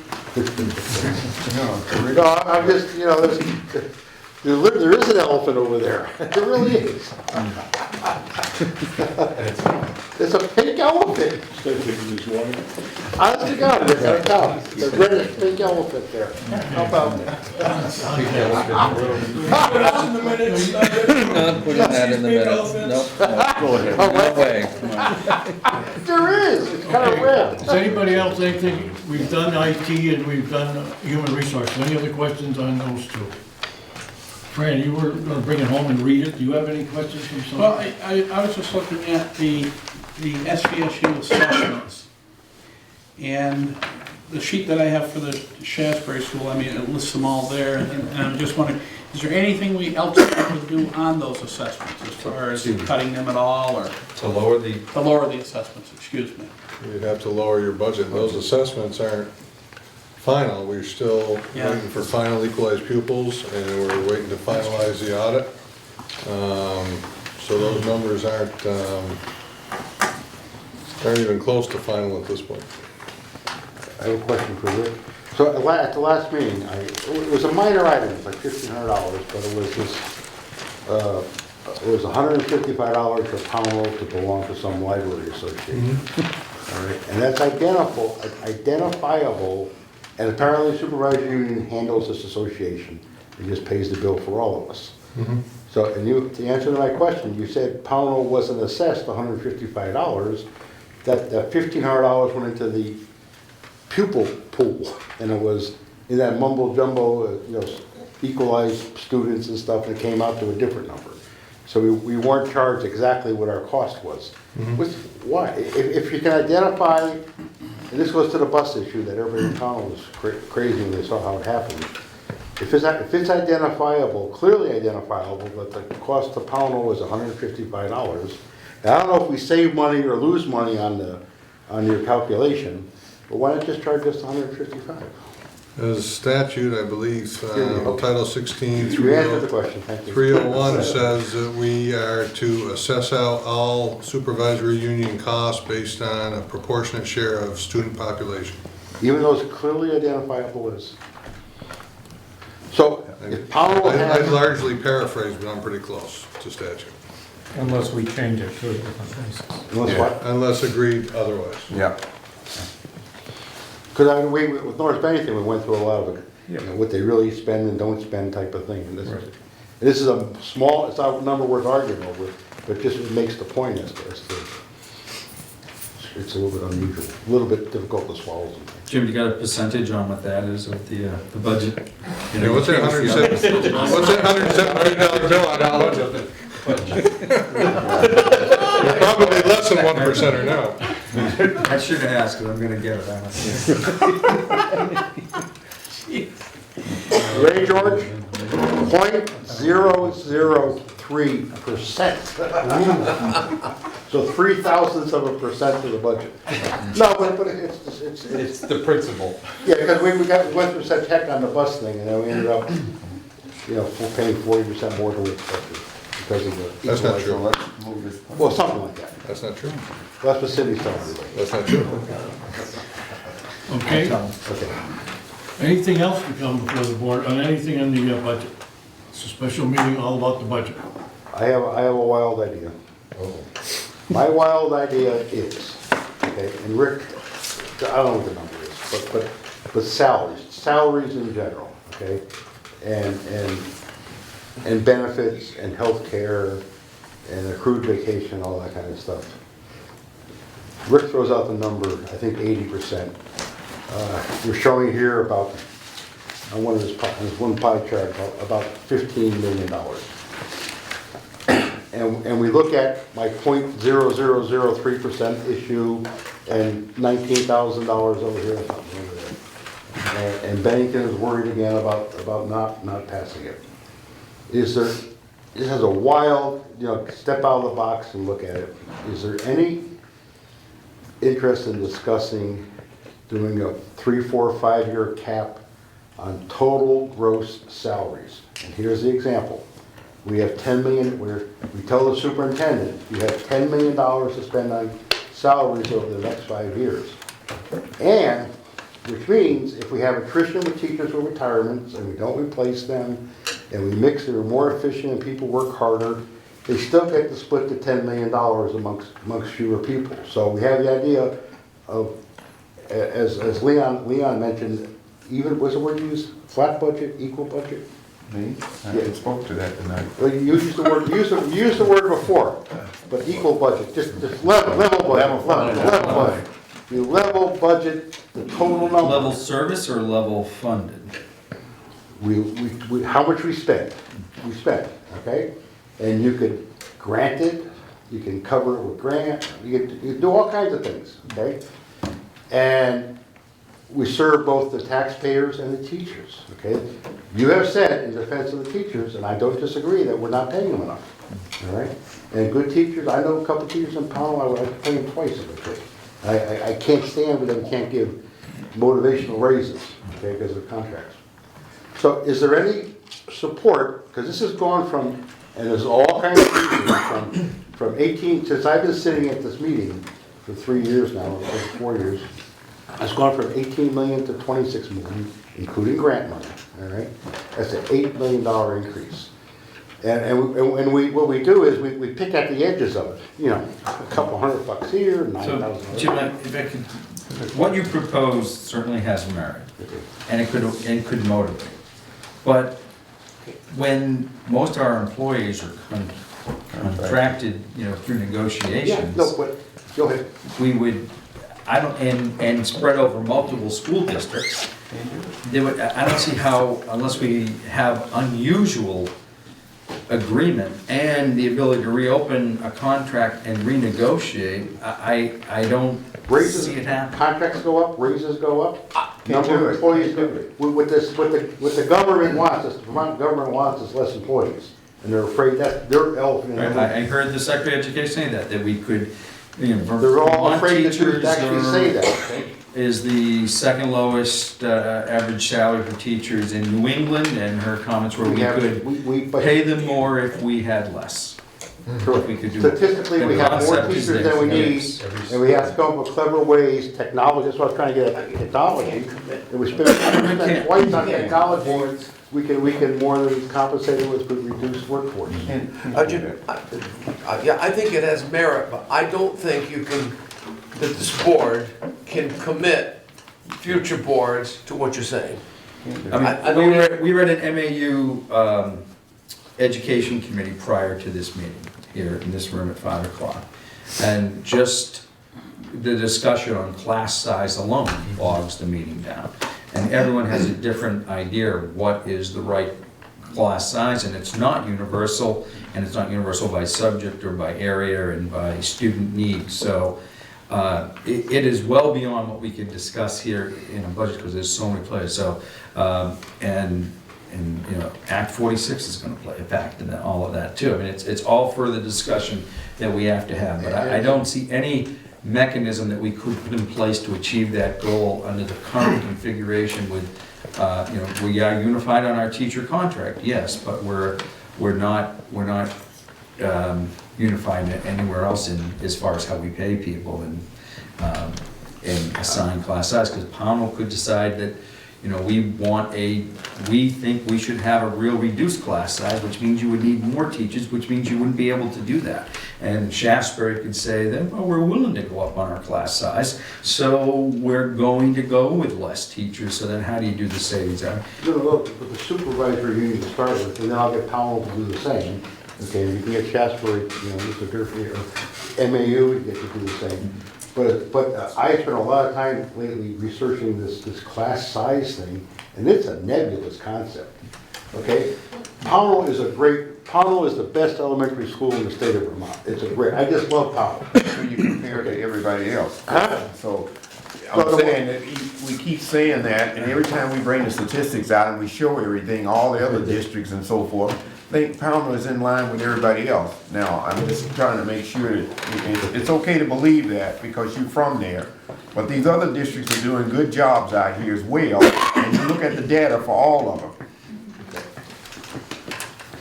No, I'm just, there is an elephant over there. There really is. It's a pink elephant. Honest to God, it's a cow. The red pink elephant there. How about that? Not putting that in the minutes. Nope. No way. Come on. There is, it's kind of red. Does anybody else, anything, we've done IT and we've done human resources, any other questions on those two? Fran, you were gonna bring it home and read it, do you have any questions from Well, someone? I was just looking at the SVSU assessments. And the sheet that I have for the Shasberry School, I mean, it lists them all there, and I'm just wondering, is there anything else we could do on those assessments as far as cutting them at all, or To lower the, to lower the assessments, excuse me? You'd have to lower your budget. Those assessments aren't final. We're still Yeah. waiting for final equalized pupils, and we're waiting to finalize the audit. So those numbers aren't even close to final at this point. I have a question for Rick. So at the last meeting, it was a minor item, it's like $1,500, but it was this, it was $155 for Pownell to belong to some library association. All right, and that's identifiable, and apparently Supervisor Union handles this association. It just pays the bill for all of us. So, and to answer to my question, you said Pownell wasn't assessed $155. That $1,500 went into the pupil pool, and it was in that mumbo jumbo, equalized students and stuff, and it came out to a different number. So we weren't charged exactly what our cost was. Why? If you can identify, and this goes to the bus issue that everybody in town was crazy when they saw how it happened. If it's identifiable, clearly identifiable, but the cost to Pownell was $155. Now, I don't know if we save money or lose money on your calculation, but why not just charge us $155? As statute, I believe, Okay. Title 16, You answered the question, thank you. 301 says that we are to assess out all supervisory union costs based on a proportionate share of student population. Even though it's clearly identifiable as. So if Pownell I has. largely paraphrase, but I'm pretty close to statute. Unless we change it to a different basis. Unless what? Unless agreed otherwise. Yeah. Because with North Bennington, we went through a lot of what they really spend and don't spend type of thing. And this is a small, it's not a number worth arguing over, but just it makes the point as to it's a little bit unusual, a little bit difficult to swallow sometimes. Jim, you got a percentage on what that is with the budget? Yeah, what's that $170 bill on our budget? Probably less than 1% now. I should have asked, because I'm gonna get it, Ready, George? 0.003%. So 0.003% of the budget. No, but it's the principle. yeah, because we went through such heck on the bus thing, and then we ended up, paying 40% more than we expected because of the. That's not true. Well, something like that. That's not true. Well, that's what Cindy's telling me. That's not true. Okay, Okay. anything else to come before the board on anything in the budget? It's a special meeting all about the budget. I have a wild idea. My wild idea is, okay, and Rick, I don't know what the number is, but salaries in general, okay, and benefits and health care and accrued vacation, all that kind of stuff. Rick throws out the number, I think 80%. We're showing here about, on one of his, one pie chart, about $15 million. And we look at my 0.0003% issue and $19,000 over here, something over there. And Bennington is worried again about not passing it. This has a wild, step out of the box and look at it. Is there any interest in discussing doing a 3, 4, 5 year cap on total gross salaries. And here's the example. We have 10 million, we tell the superintendent, you have $10 million to spend on salaries over the next 5 years. And, which means if we have attrition with teachers with retirements and we don't replace them, and we mix it, we're more efficient and people work harder, they still get to split the $10 million amongst fewer people. So we have the idea of, as Leon mentioned, even, what's the word you used? Flat budget, equal budget? Me? I spoke to that tonight. Well, you used the word, you used the word before, but equal budget, just level budget. Level budget. You level budget the total number. Level service or level funded? How much we spend, okay? And you could grant it, you can cover it with grant, you can do all kinds of things, okay? And we serve both the taxpayers and the teachers, okay? You have said in defense of the teachers, and I don't disagree, that we're not paying them enough, all right? And good teachers, I know a couple teachers in Powell, I would like to pay them twice if I could. I can't stand with them, can't give motivational raises, okay, because of contracts. So is there any support, because this has gone from, and there's all kinds of reasons, from 18, since I've been sitting at this meeting for 3 years now, or 4 years, it's gone from 18 million to 26 million, including grant money, all right? That's an $8 million increase. And what we do is we pick at the edges of it, you know, a couple $100 here, 9,000. So, Jim, if I could, what you propose certainly has merit, and it could motivate. But when most of our employees are contracted, you know, through Yeah, negotiations, no, but, go ahead. we would, and spread over multiple school districts, I don't see how, unless we have unusual agreement and the ability to reopen a contract and renegotiate, I don't Raises, see it happen. contracts go up, raises go up, Can't number do of it. employees go up. What the government wants, the Vermont government wants is less employees. And they're afraid that, they're elephant in the room. I heard the Secretary of Education say that we could, you know, They're all Vermont afraid to teachers actually say that, okay? is the second lowest average salary for teachers in New England, and her comments were we could pay them more if we had less. If we could do it. Statistically, we The have more concept is teachers than we need, this. and we have to come up with clever ways, technology, that's what I was trying to get at, technology. And we spend twice on technology, we can more than compensate it with reduced workforce. Jim, yeah, I think it has merit, but I don't think you can, that this board can commit future boards to what you're saying. I mean, we read an MAU education committee prior to this meeting here in this room at 5 o'clock. And just the discussion on class size alone bogs the meeting down. And everyone has a different idea of what is the right class size, and it's not universal, and it's not universal by subject or by area and by student needs. So it is well beyond what we can discuss here in a budget because there's so many players. So and you know, Act 46 is going to play a fact in all of that too. I mean, it's all further discussion that we have to have. But I don't see any mechanism that we could put in place to achieve that goal under the current configuration with, you know, we are unified on our teacher contract, yes, but we're not unified anywhere else in as far as how we pay people and assign class size. Because Pownell could decide that, you know, we think we should have a real reduced class size, which means you would need more teachers, which means you wouldn't be able to do that. And Shaftesbury could say that, well, we're willing to go up on our class size, so we're going to go with less teachers. So then how do you do the savings? No, but the supervisory union to start with, and then I'll get Powell to do the same. Okay, you can get Shaftesbury, you know, Mr. Durfee, or MAU, you get to do the same. But I spent a lot of time lately researching this class size thing, and it's a nebulous concept, okay? Pownell is the best elementary school in the state of Vermont. It's a great, I just love Pownell. When you compare to everybody else. Huh? So, I'm saying that we keep saying that, and every time we bring the statistics out and we show everything, all the other districts and so forth, I think Pownell is in line with everybody else. Now, I'm just trying to make sure that it's okay to believe that because you're from there, But these other districts are doing good jobs out here as well, and you look at the data for all of them.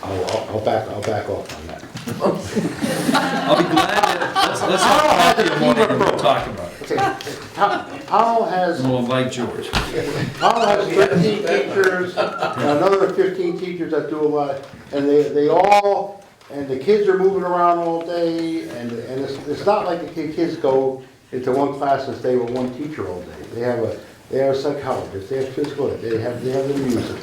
I'll back off on that. I'll be glad to, let's have coffee in the morning and we'll talk about it. Okay. Powell has, And we'll invite George. Powell has 13 teachers, another 15 teachers that do a lot, and they all, and the kids are moving around all day, and it's not like the kids go into one class and stay with one teacher all day. They have a psychologist, they have physical ed, they have the music,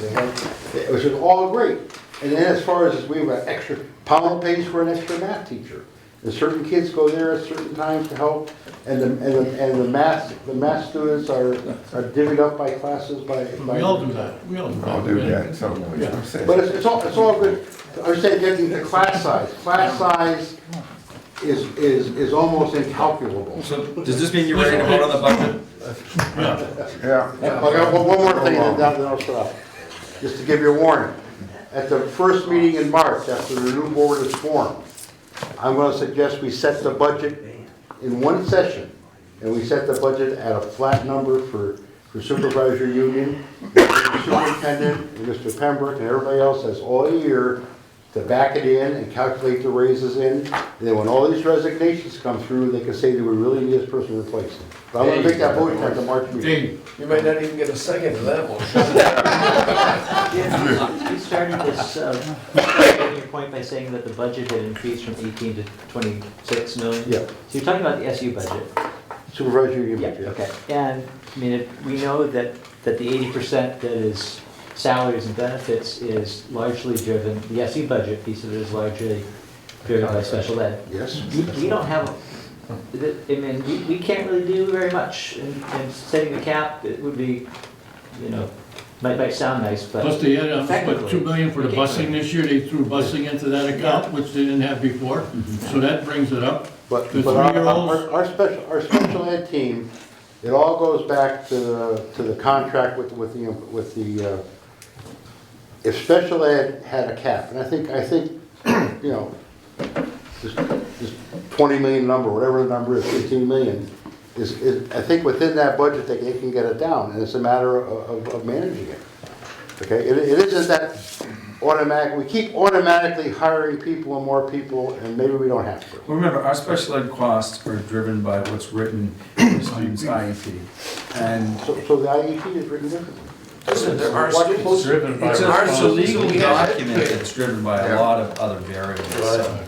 which is all great. And then as far as we have an extra, Powell pays for an extra math teacher. And certain kids go there at certain times to help, and the math students are divvied up by classes by. We all do that, we all do that. I'll do that, so, what I'm saying. But it's all good. I'm saying getting the class size is almost incalculable. So does this mean you're ready to vote on the budget? Yeah. Okay, one more thing, and then I'll stop. Just to give you a warning. At the first meeting in March, after the new board is formed, I'm going to suggest we set the budget in one session, and we set the budget at a flat number for supervisor union, the superintendent, and Mr. Pembroke, and everybody else has all year to back it in and calculate the raises in. And then when all these resignations come through, they can say that we really need this person replaced. But I'm going to make that motion at the March meeting. Dave, You might not even get a second to that motion. You started this, making your point by saying that the budget had increased from 18 to 26 million? Yeah. So you're talking about the SU budget? Supervisor union. Yeah, okay. And, I mean, we know that the 80% that is salaries and benefits is largely driven, the SU budget piece of it is largely driven by special ed. Yes. We don't have, I mean, we can't really do very much in setting the cap. It would be, you know, might sound nice, but. plus they had, effectively, 2 million for the we can't busing really- this year, they threw busing into that account, which they didn't have before, so that brings it up. But The our 3-year-olds, our special ed team, it all goes back to the contract with the, if special ed had a cap, and I think, you know, this 20 million number, whatever the number is, 15 million, is, I think within that budget, they can get it down, and it's a matter of managing it. Okay, it isn't that automatic, we keep automatically hiring people and more people, and maybe we don't have to. Well, remember, our special ed costs are driven by what's written in the student's IEP. And So the IEP is written differently. Listen, there are students. driven by it's Our a legal we have document that's driven by a lot of other variables. So.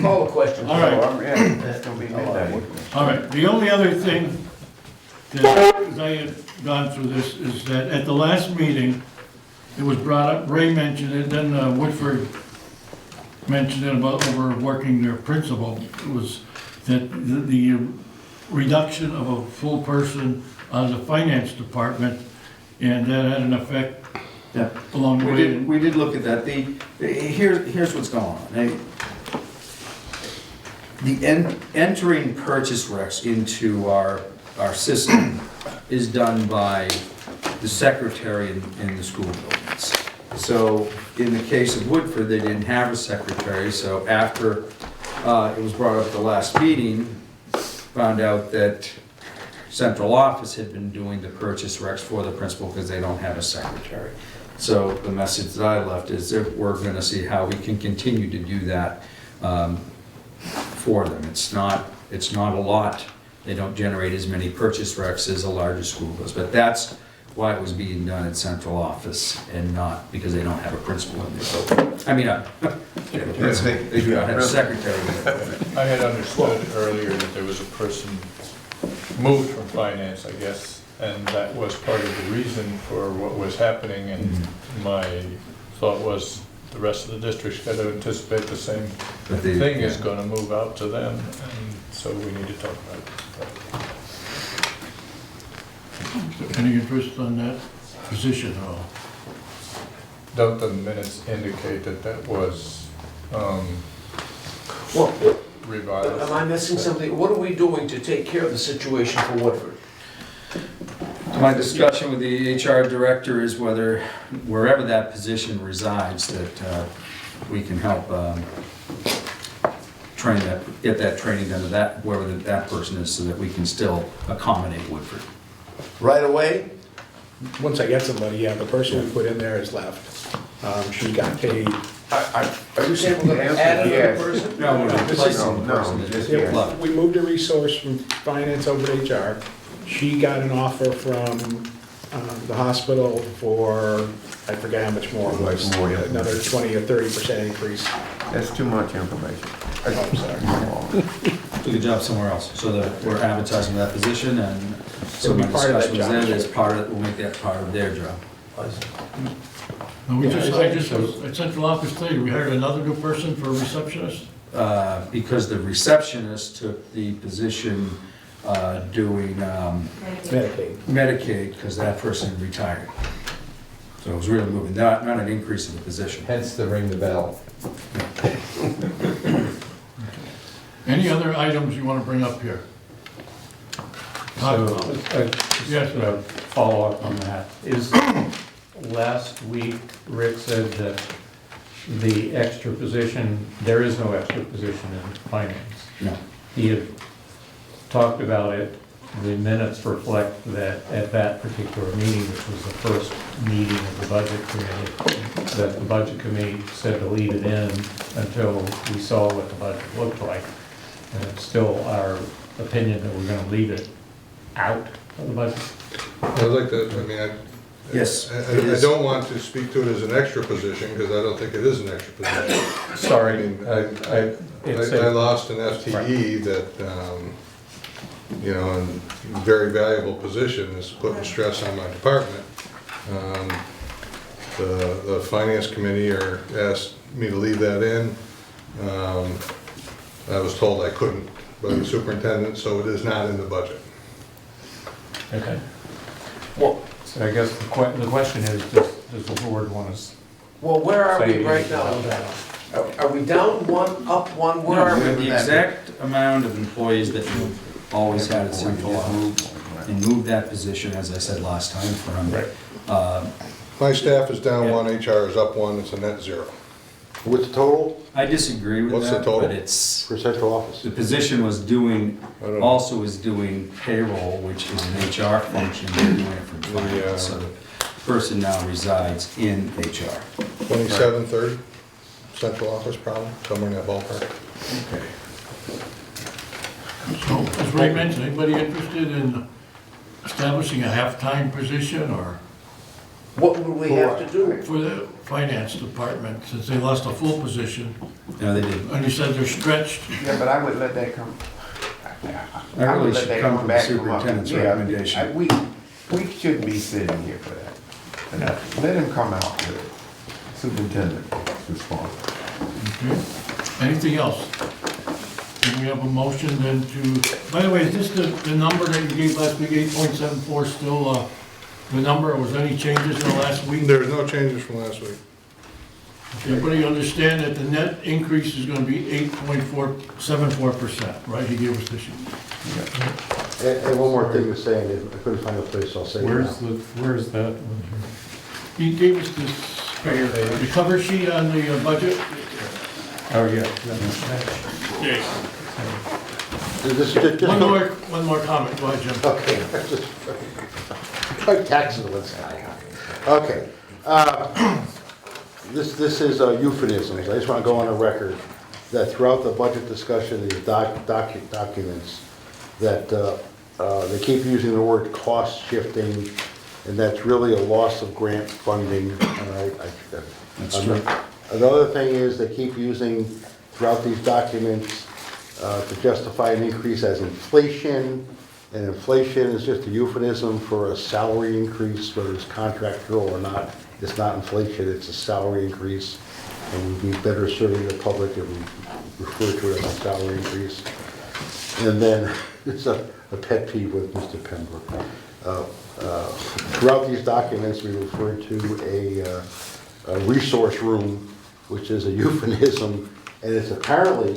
Call the question. All right. It's gonna be midnight. All right, the only other thing that, as I had gone through this, is that at the last meeting, it was brought up, Ray mentioned it, then Woodford mentioned it about overworking their principal. It was that the reduction of a full person on the finance department, and that had an effect Yeah. along the way. We did look at that. Here's what's going on. Entering purchase recs into our system is done by the secretary in the school buildings. So in the case of Woodford, they didn't have a secretary, so after it was brought up at the last meeting, found out that central office had been doing the purchase recs for the principal because they don't have a secretary. So the message that I left is that we're gonna see how we can continue to do that for them. It's not a lot. They don't generate as many purchase recs as a larger school does, but that's why it was being done at central office and not because they don't have a principal in there. I mean, they do not have a secretary. I had understood earlier that there was a person moved from finance, I guess, and that was part of the reason for what was happening, and my thought was the rest of the district's got to anticipate the same thing is going to move out to them, and so we need to talk about it. Any interest on that position at all? Don't the minutes indicate that that was Well, revised? am I missing something? What are we doing to take care of the situation for Woodford? My discussion with the HR director is whether, wherever that position resides, that we can help get that training done to that, wherever that person is, so that we can still accommodate Woodford. Right away? Once I get somebody, yeah, the person we put in there has left. She got paid. Are you saying we're gonna add another person? No, we're This is- replacing the person that just left. We moved a resource from finance over to HR. She got an offer from the hospital for, I forget how much more it was, More, yeah. another 20 or 30% increase. That's too much information. I'm sorry. Took a job somewhere else, so that we're advertising that position, and so It'll be my part of that discussion was job then, as part of, we'll make that part of their job. No, Yeah, I just, at central office today, we hired another new person for a receptionist. Because the receptionist took the position doing Medicaid. Medicaid, because that person retired. So it was really moving, not an increase in the position. Hence the ring the bell. Any other items you want to bring up here? Talk about it. Yes, Just a follow-up on that. Is, last week, Rick said that the extra position, there is no extra position in finance. No. He had talked about it, the minutes reflect that at that particular meeting, which was the first meeting of the budget committee, that the budget committee said to leave it in until we saw what the budget looked like. And it's still our opinion that we're gonna leave it out of the budget. I'd like to, I mean, Yes. I don't want to speak to it as an extra position, because I don't think it is an extra position. Sorry, I lost an FTE that, you know, in a very valuable position is putting stress on my department. The finance committee asked me to leave that in. I was told I couldn't by the superintendent, so it is not in the budget. Okay. Well, So I guess the question is, does the board want to well, where are we say right now? Are we down one, up one, where are We we have with the that? exact amount of employees that we've always had at central office, and moved that position, as I said last time, from, My staff is down one, HR is up one, it's a net zero. What's the total I disagree with What's the that, total? but it's, for central office? the position was doing, I don't know. also is doing payroll, which is an HR function, they're doing it from finance, so the person now resides in HR. 27, 30, central office probably, somewhere in that ballpark. So, as Ray mentioned, anybody interested in establishing a half-time position or What would we have to do? for the finance department, since they lost a full position? No, they didn't. And you said they're stretched. Yeah, but I would let that come. That I would really let should that come from the back superintendent's Yeah, recommendation. We shouldn't be sitting here for that. Let him come out with it. Superintendent response. Anything else? Do we have a motion then to, by the way, is this the number that you gave last week, 8.74, still the number, or was there any changes in the last week? There's no changes from last week. Everybody understand that the net increase is gonna be 8.74%, right? He gave us the sheet. And one more thing to say, and if I couldn't find a place, I'll say it now. where's that? He gave us this, the cover sheet on the budget. Oh, yeah. This is just One more comment, go ahead, Jim. Okay. Like taxes on this guy. Okay. This is euphemisms. I just want to go on a record that throughout the budget discussion, these documents, that they keep using the word cost shifting, and that's really a loss of grant funding. That's true. Another thing is they keep using throughout these documents to justify an increase as inflation, and inflation is just a euphemism for a salary increase, whether it's contractual or not. It's not inflation, it's a salary increase, and we'd be better serving the public if we refer to it as a salary increase. And then, it's a pet peeve with Mr. Pembroke. Throughout these documents, we refer to a resource room, which is a euphemism, and it's apparently,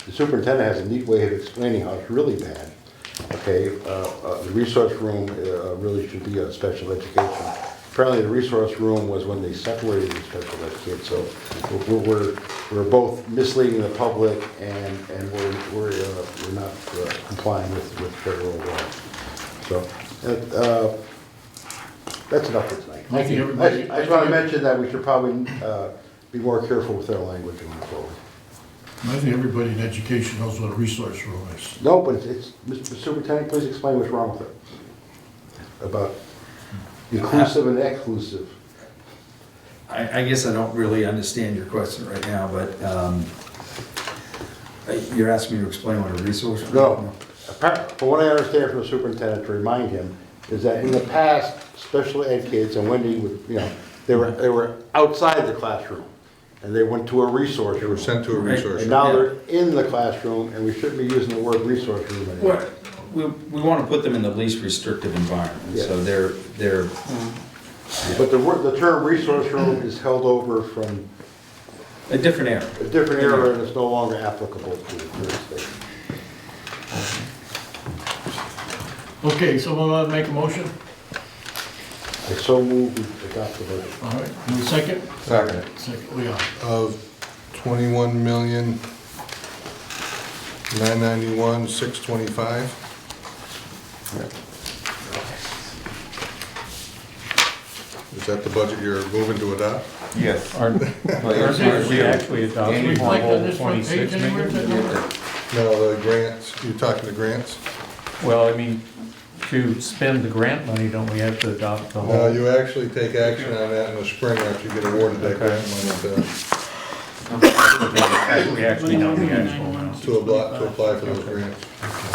the superintendent has a neat way of explaining how it's really bad. Okay, the resource room really should be a special education apparently the resource room was when they separated the special ed kids, so we're both misleading the public and we're not complying with federal law. So, that's enough for tonight. I think everybody- I just want to mention that we should probably be more careful with our language going forward. I think everybody in education knows what a resource room is. No, but it's, Mr. Superintendent, please explain what's wrong with it. About inclusive and exclusive. I guess I don't really understand your question right now, but you're asking me to explain what a resource room is? No, from what I understand from the superintendent, to remind him, is that in the past, special ed kids, and Wendy would, they were outside the classroom, and they went to a resource They were room. sent to a resource. And now they're in the classroom, and we shouldn't be using the word resource room anymore. Well, we want to put them in the least restrictive environment, so Yeah. they're, But the term resource room is held over from a different area. a different era, and it's no longer applicable to the current state. Okay, someone want to make a motion? I so move we adopt the budget. All right, and a second? Second. Second, we are. Of 21,991,625. Is that the budget you're moving to adopt? Yes. Aren't we actually adopting the Reflect on whole this front 26 page anywhere, is that million? number? No, the grants, you talking to grants? Well, I mean, to spend the grant money, don't we have to adopt the No, whole? you actually take action on that in the spring after you get awarded that grant money We actually know the actual amount. to apply for those grants.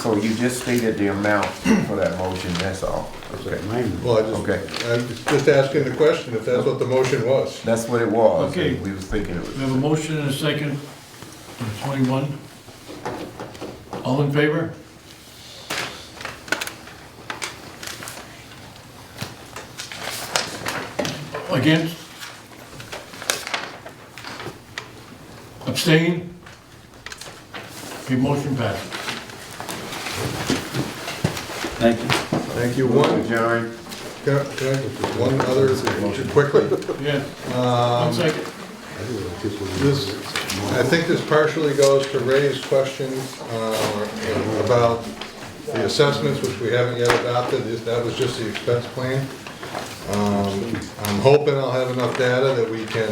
So you just stated the amount for that motion, that's all. Okay. Well, Okay. I'm just asking the question if that's what the motion was. That's what it was. Okay. We was thinking it was. We have a motion and a second on 21. All in favor? Against? Abstain? Okay, motion passes. Thank you. Thank you. One, Jerry. one other, quickly. Yeah, Um, 1 second. This, I think this partially goes to Ray's question about the assessments, which we haven't yet adopted. That was just the expense plan. I'm hoping I'll have enough data that we can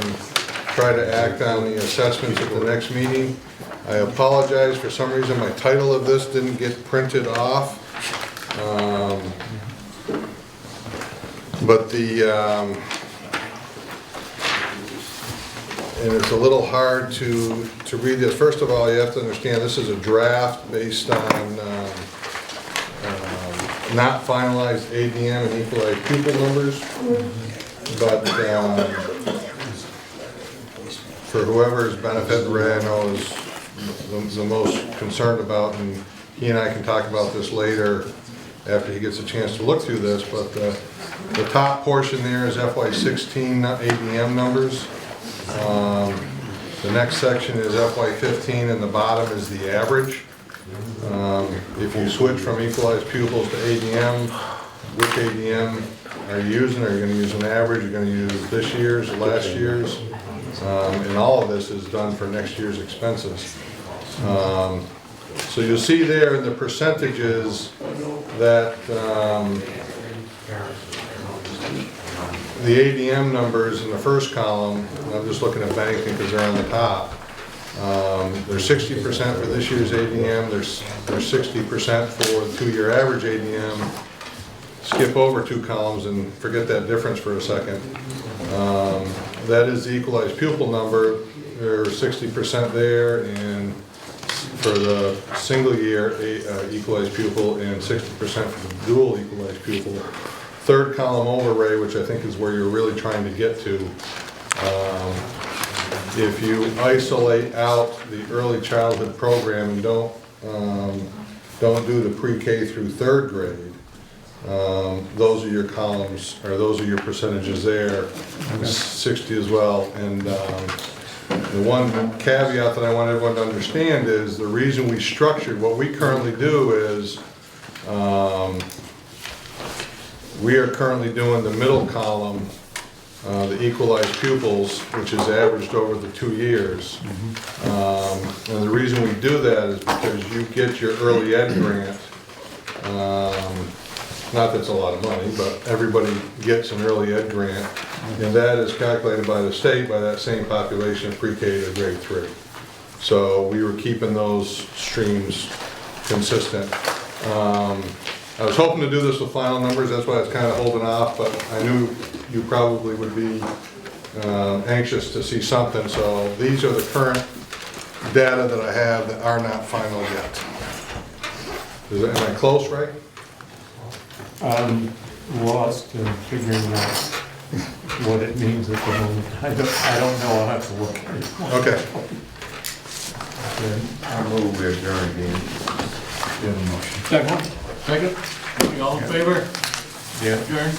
try to act on the assessments at the next meeting. I apologize, for some reason my title of this didn't get printed off. But and it's a little hard to read this. First of all, you have to understand, this is a draft based on not finalized ADM and equalized pupil numbers. But for whoever's benefit Ray I know is the most concerned about, and he and I can talk about this later after he gets a chance to look through this, but the top portion there is FY16 ADM numbers. The next section is FY15 and the bottom is the average. If you switch from equalized pupils to ADM, which ADM are you using? Are you going to use an average? You're going to use this year's, last year's? And all of this is done for next year's expenses. So you'll see there in the percentages that the ADM numbers in the first column, and I'm just looking at banking because they're on the top, they're 60% for this year's ADM, they're 60% for the 2-year average ADM. Skip over 2 columns and forget that difference for a second. That is the equalized pupil number, they're 60% there, and for the single year equalized pupil and 60% for the dual equalized pupil. Third column over, Ray, which I think is where you're really trying to get to. If you isolate out the early childhood program and don't do the pre-K through 3rd grade, those are your columns, or those are your percentages there, 60 as well. And the one caveat that I want everyone to understand is the reason we structured, what we currently do is We are currently doing the middle column, the equalized pupils, which is averaged over the 2 years. And the reason we do that is because you get your early ed grant. Not that it's a lot of money, but everybody gets an early ed grant. And that is calculated by the state by that same population of pre-K to grade 3. So we were keeping those streams consistent. I was hoping to do this with final numbers, that's why I was kind of holding off, but I knew you probably would be anxious to see something, so these are the current data that I have that are not final yet. Am I close, Ray? I'm lost in figuring out what it means at the moment. I don't know, I'll have to look at it. Okay. I move we adjourn again. Second? Second? All in favor? Yeah. Adjourn?